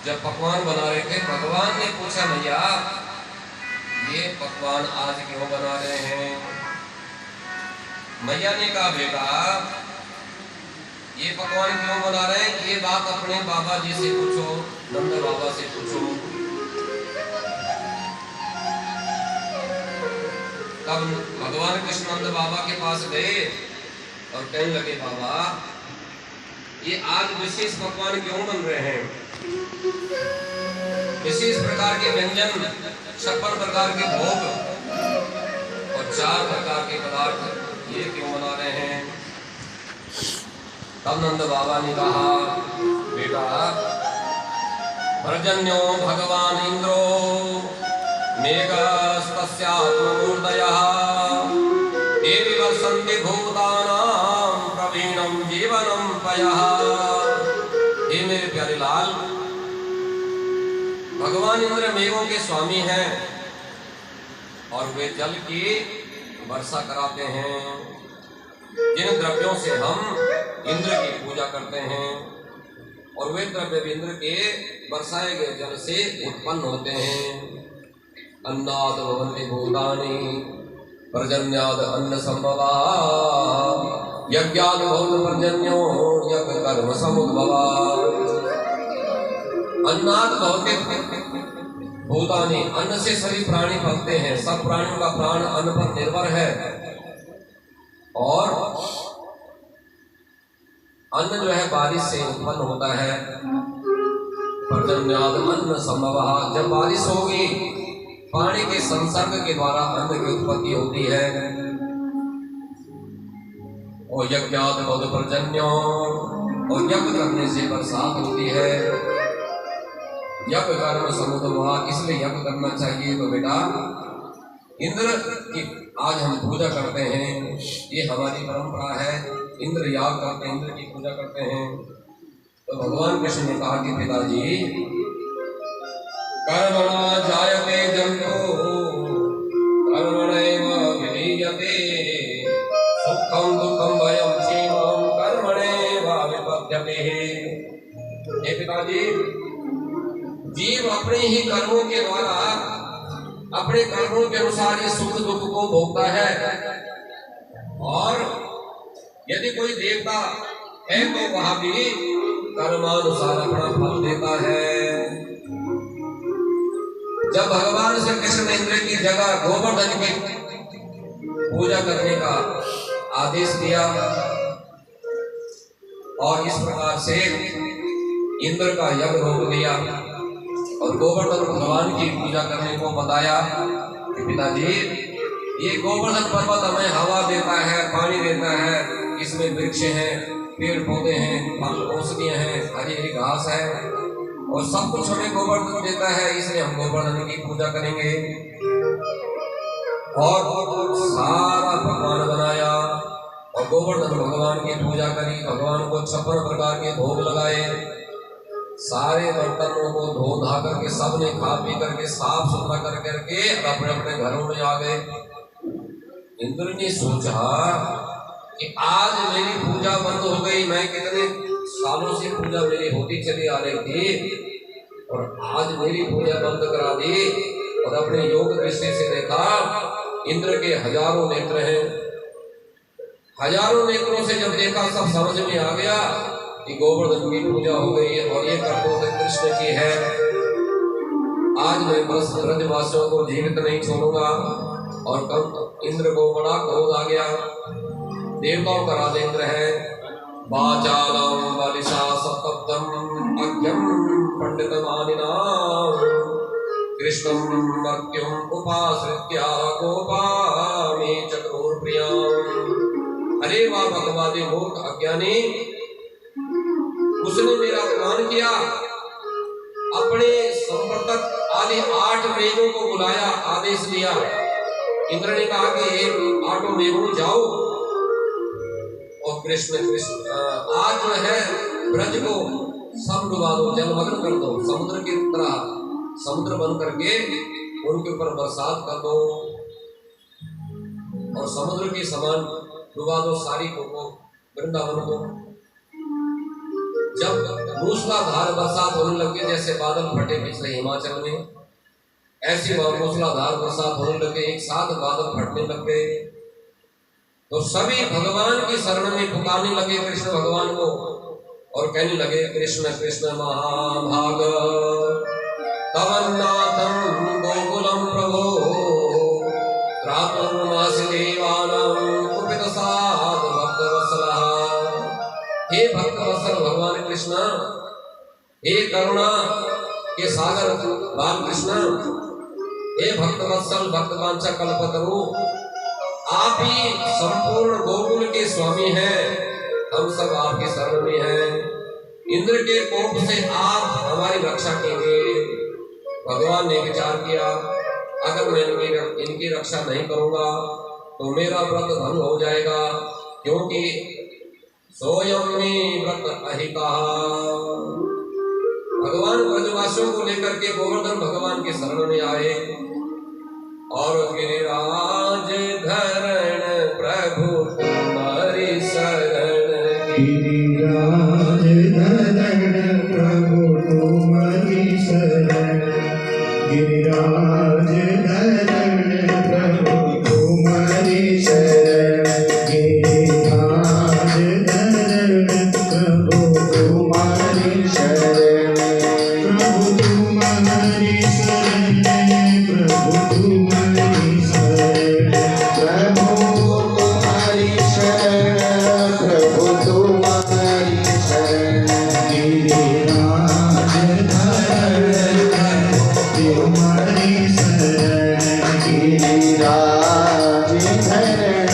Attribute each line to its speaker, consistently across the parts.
Speaker 1: जब पकवान बना रहे थे, भगवान ने पूछा मैया ये पकवान आज क्यों बना रहे हैं? मैया ने कहा बेटा ये पकवान क्यों बना रहे हैं ये बात अपने बाबा जी से पूछो, नंद बाबा से पूछो। तब भगवान कृष्ण नंद बाबा के पास गए और कहने लगे बाबा ये आज विशेष पकवान क्यों बन रहे हैं? विशेष प्रकार के व्यंजन, 56 प्रकार के भोग और 4 प्रकार के पदार्थ ये क्यों बना रहे हैं? तब नंद बाबा ने कहा बेटा पर्जन्यो भगवान इंद्रो मेघस्तस्यात्ममूर्तयः देवी वर्षन्ति भूतानां प्रवीणं जीवनं पयः। हे मेरे प्यारे लाल, भगवान इंद्र मेघों के स्वामी हैं और वे जल की वर्षा कराते हैं। जिन द्रव्यों से हम इंद्र की पूजा करते हैं और वे द्रव्य इंद्र के बरसाए गए जल से उत्पन्न होते हैं। अन्नाद भवन्ति भूतानि पर्जन्याद अन्न संभवा यज्ञाद भवति पर्जन्यो यज्ञ कर्म समुद्भवा। अन्नाद भवति भूतानि, अन्न से सभी प्राणी पलते हैं, सब प्राणियों का प्राण अन्न पर निर्भर है। और अन्न जो है बारिश से उत्पन्न होता है। पर्जन्याद अन्न संभवः, जब बारिश होगी पानी के संसर्ग के द्वारा अन्न की उत्पत्ति होती है। और यज्ञाद भवति पर्जन्यो, और यज्ञ करने से बरसात होती है। यज्ञ कर्म समुद्भवा, इसलिए यज्ञ करना चाहिए। तो बेटा इंद्र की आज हम पूजा करते हैं, ये हमारी परंपरा है। इंद्र याग करते हैं, इंद्र की पूजा करते हैं। तो भगवान कृष्ण ने कहा कि पिताजी कर्मणा जायते जंतो कर्मणैव विलीयते सुखं दुःखं भयं क्षेमं कर्मणैव विपद्यते। हे पिताजी, जीव अपने ही कर्मों के द्वारा, अपने कर्मों के अनुसार ये सुख दुख को भोगता है। और यदि कोई देवता है तो वह भी कर्मानुसार अपना फल देता है। जब भगवान श्री कृष्ण ने इंद्र की जगह गोवर्धन की पूजा करने का आदेश दिया और इस प्रकार से इंद्र का यज्ञ रोक दिया और गोवर्धन भगवान की पूजा करने को बताया कि पिताजी ये गोवर्धन पर्वत हमें हवा देता है, पानी देता है, इसमें वृक्ष हैं, पेड़ पौधे हैं, फल औषधियां हैं, हरी हरी घास है और सब कुछ हमें गोवर्धन देता है, इसलिए हम गोवर्धन की पूजा करेंगे। और सारा पकवान बनाया और गोवर्धन भगवान की पूजा करी। भगवान को 56 प्रकार के भोग लगाए। सारे बर्तनों को धो धा करके सबने खा पी करके साफ सुथरा कर करके अपने अपने घरों में आ गए। इंद्र ने सोचा कि आज मेरी पूजा बंद हो गई, मैं कितने सालों से पूजा मेरी होती चली आ रही थी और आज मेरी पूजा बंद करा दी। और अपने योग दृष्टि से देखा इंद्र के हजारों नेत्र हैं। हजारों नेत्रों से जब देखा सब समझ में आ गया कि गोवर्धन की पूजा हो गई और ये कर्तव्य कृष्ण की है। आज मैं बस ब्रजवासियों को जीवित नहीं छोड़ूंगा। और कब इंद्र को बड़ा क्रोध आ गया। देवताओं का राज इंद्र है। वाचालं बलिशा सप्तम अज्ञं पंडितमानिनां कृष्णं मर्त्युं उपाश्रित्य गोपामे चतुर्प्रियाम्। अरे वाह भगवादे मूर्ख अज्ञानी, उसने मेरा अपमान किया। अपने संवर्तक आदि 8 मेघों को बुलाया, आदेश दिया। इंद्र ने कहा कि 8 मेघों जाओ और कृष्ण आज जो है ब्रज को सब डुबा दो, जलमग्न कर दो, समुद्र की तरह समुद्र बन करके उनके ऊपर बरसात कर दो और समुद्र के समान डुबा दो सारी को वृंदावन को। जब मूसलाधार बरसात होने लगी, जैसे बादल फटे पिछले हिमाचल में, ऐसी वह मूसलाधार बरसात होने लगे, एक साथ बादल फटने लग गए। तो सभी भगवान की शरण में पुकारने लगे कृष्ण भगवान को और कहने लगे, कृष्ण कृष्ण महाभाग तवन्नाथं गोकुलम प्रभो त्रातुर्मासि देवानां कुपितसाद भक्तवत्सलः। हे भक्तवत्सल भगवान कृष्ण, हे करुणा के सागर बाल कृष्ण, हे भक्तवत्सल भक्तवांछा कल्पतरु, आप ही संपूर्ण गोकुल के स्वामी हैं, हम सब आपकी शरण में हैं। इंद्र के कोप से आप हमारी रक्षा कीजिए। भगवान ने विचार किया, अगर मैं इनकी रक्षा नहीं करूंगा तो मेरा व्रत भंग हो जाएगा, क्योंकि सोयम में व्रत अहिता। भगवान ब्रजवासियों को लेकर के गोवर्धन भगवान के शरण में आए और गिरिराज धरण प्रभु तुम्हारी शरण, गिरिराज धरण प्रभु तुम्हारी शरण, गिरिराज धरण प्रभु तुम्हारी शरण, गिरिराज धरण प्रभु तुम्हारी शरण, प्रभु तुम्हारी शरण, प्रभु तुम्हारी शरण, प्रभु तुम्हारी शरण, प्रभु तुम्हारी शरण, गिरिराज धरण तुम्हारी शरण, गिरिराज धरण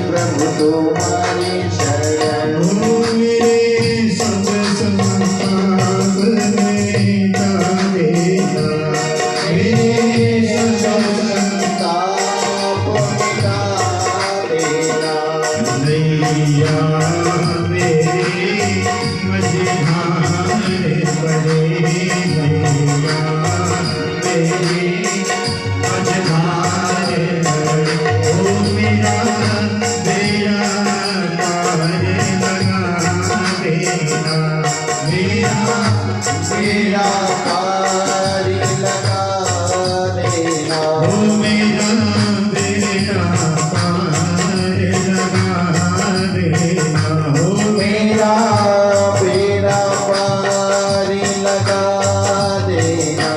Speaker 1: प्रभु तुम्हारी शरण। मेरे सब संताप मिटा देना, मेरे सब संताप मिटा देना, नैया मेरी मझधार पड़े, नैया मेरी मझधार पड़े, ओ मेरा बेड़ा पार लगा देना, मेरा बेड़ा पार लगा देना, ओ मेरा बेड़ा पार लगा देना, ओ मेरा बेड़ा पार लगा देना,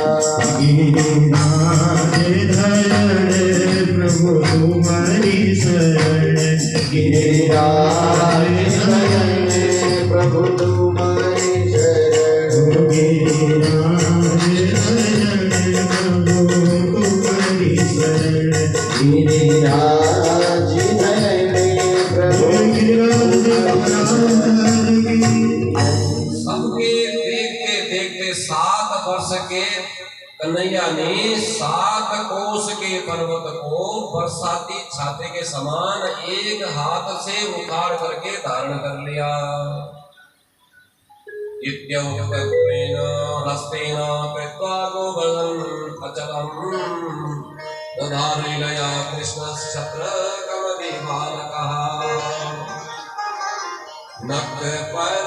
Speaker 1: गिरिराज धरण प्रभु तुम्हारी शरण, गिरिराज धरण प्रभु तुम्हारी शरण, गिरिराज धरण प्रभु तुम्हारी शरण, गिरिराज धरण प्रभु सबके देखते देखते 7 वर्ष के कन्हैया ने 7 कोस के पर्वत को बरसाती छाते के समान एक हाथ से उखाड़ करके धारण कर लिया। इत्युक्तेन हस्तेन कृत्वा गोवर्धन अचलम् दधारलीलया कृष्णश्छत्रकमविबालकः। नक्तपद्मनाभं